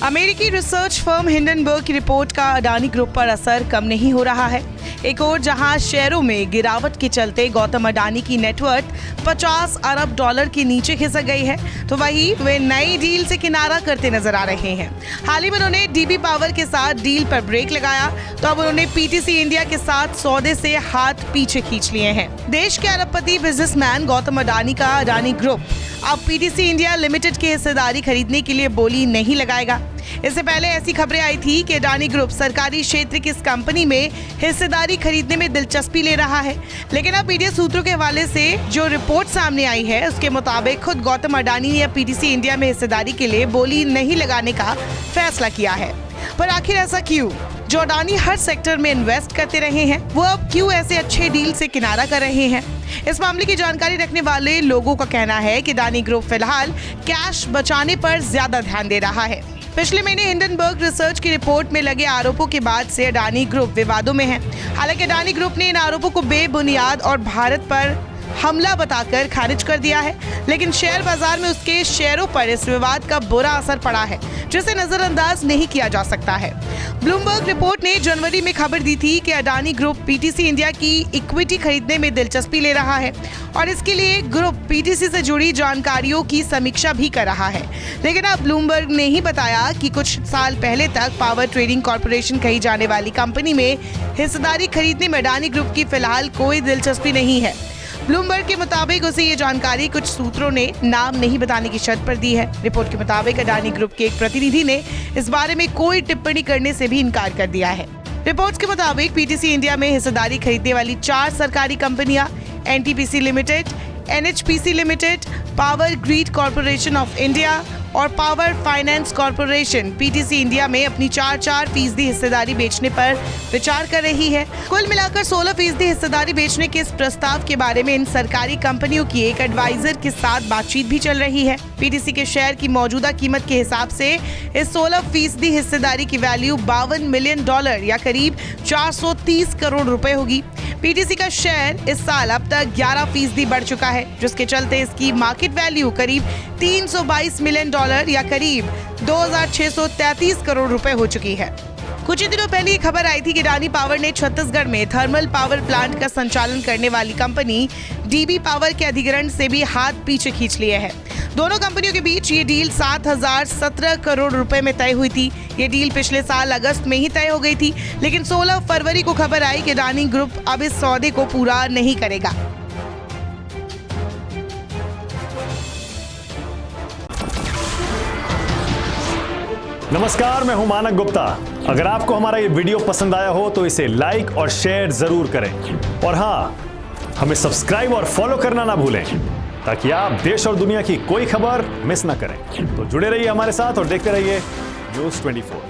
अमेरिकी research firm Hindenburg की report का अडानी ग्रुप पर असर कम नहीं हो रहा है। एक और जहां शेयरों में गिरावट के चलते गौतम अडानी की नेटवर्थ 50 अरब डॉलर के नीचे खिसक गई है, तो वहीं वे नई डील से किनारा करते नजर आ रहे हैं। हाल ही में उन्होंने डीबी पावर के साथ डील पर ब्रेक लगाया, तो अब उन्होंने पीटीसी इंडिया के साथ सौदे से हाथ पीछे खींच लिए हैं। देश के अरबपति बिजनेसमैन गौतम अडानी का अडानी ग्रुप अब पीटीसी इंडिया लिमिटेड की हिस्सेदारी खरीदने के लिए बोली नहीं लगाएगा। इससे पहले ऐसी खबरें आई थी कि अडानी ग्रुप सरकारी क्षेत्र की इस कंपनी में हिस्सेदारी खरीदने में दिलचस्पी ले रहा है, लेकिन अब मीडिया सूत्रों के हवाले से जो रिपोर्ट सामने आई है उसके मुताबिक खुद गौतम अडानी ने पीटीसी इंडिया में हिस्सेदारी के लिए बोली नहीं लगाने का फैसला किया है। पर आखिर ऐसा क्यों? जो अडानी हर सेक्टर में इन्वेस्ट करते रहे हैं, वो अब क्यों ऐसे अच्छे डील से किनारा कर रहे हैं? इस मामले की जानकारी रखने वाले लोगों का कहना है कि अडानी ग्रुप फिलहाल कैश बचाने पर ज्यादा ध्यान दे रहा है। पिछले महीने हिंडनबर्ग रिसर्च की रिपोर्ट में लगे आरोपों के बाद से अडानी ग्रुप विवादों में है। हालांकि अडानी ग्रुप ने इन आरोपों को बेबुनियाद और भारत पर हमला बताकर खारिज कर दिया है, लेकिन शेयर बाजार में उसके शेयरों पर इस विवाद का बुरा असर पड़ा है, जिसे नजरअंदाज नहीं किया जा सकता है। ब्लूमबर्ग रिपोर्ट ने जनवरी में खबर दी थी कि अडानी ग्रुप पीटीसी इंडिया की इक्विटी खरीदने में दिलचस्पी ले रहा है और इसके लिए ग्रुप पीटीसी से जुड़ी जानकारियों की समीक्षा भी कर रहा है। लेकिन अब ब्लूमबर्ग ने ही बताया कि कुछ साल पहले तक पावर ट्रेडिंग कॉर्पोरेशन कही जाने वाली कंपनी में हिस्सेदारी खरीदने में अडानी ग्रुप की फिलहाल कोई दिलचस्पी नहीं है। ब्लूमबर्ग के मुताबिक उसे ये जानकारी कुछ सूत्रों ने नाम नहीं बताने की शर्त पर दी है। रिपोर्ट के मुताबिक अडानी ग्रुप के एक प्रतिनिधि ने इस बारे में कोई टिप्पणी करने से भी इनकार कर दिया है। रिपोर्ट्स के मुताबिक पीटीसी इंडिया में हिस्सेदारी खरीदने वाली 4 सरकारी कंपनियां NTPC limited, NHPC limited, power grid corporation of India और power finance corporation PTC India में अपनी 4% हिस्सेदारी बेचने पर विचार कर रही है। कुल मिलाकर 16% हिस्सेदारी बेचने के इस प्रस्ताव के बारे में इन सरकारी कंपनियों की एक एडवाइजर के साथ बातचीत भी चल रही है। पीटीसी के शेयर की मौजूदा कीमत के हिसाब से इस 16% हिस्सेदारी की वैल्यू $52 मिलियन या करीब 430 करोड़ रुपए होगी। पीटीसी का शेयर इस साल अब तक 11% बढ़ चुका है, जिसके चलते इसकी मार्केट वैल्यू करीब $322 मिलियन या करीब 2633 करोड़ रुपए हो चुकी है। कुछ ही दिनों पहले ये खबर आई थी कि अडानी पावर ने छत्तीसगढ़ में थर्मल पावर प्लांट का संचालन करने वाली कंपनी डीबी पावर के अधिग्रहण से भी हाथ पीछे खींच लिए हैं। दोनों कंपनियों के बीच ये डील 7,017 करोड़ रुपए में तय हुई थी। ये डील पिछले साल अगस्त में ही तय हो गई थी, लेकिन 16 फरवरी को खबर आई कि अडानी ग्रुप अब इस सौदे को पूरा नहीं करेगा। नमस्कार, मैं हूं मानक गुप्ता। अगर आपको हमारा ये वीडियो पसंद आया हो तो इसे लाइक और शेयर जरूर करें, और हाँ, हमें सब्सक्राइब और फॉलो करना ना भूलें ताकि आप देश और दुनिया की कोई खबर मिस ना करें। तो जुड़े रहिए हमारे साथ और देखते रहिए न्यूज़ 24।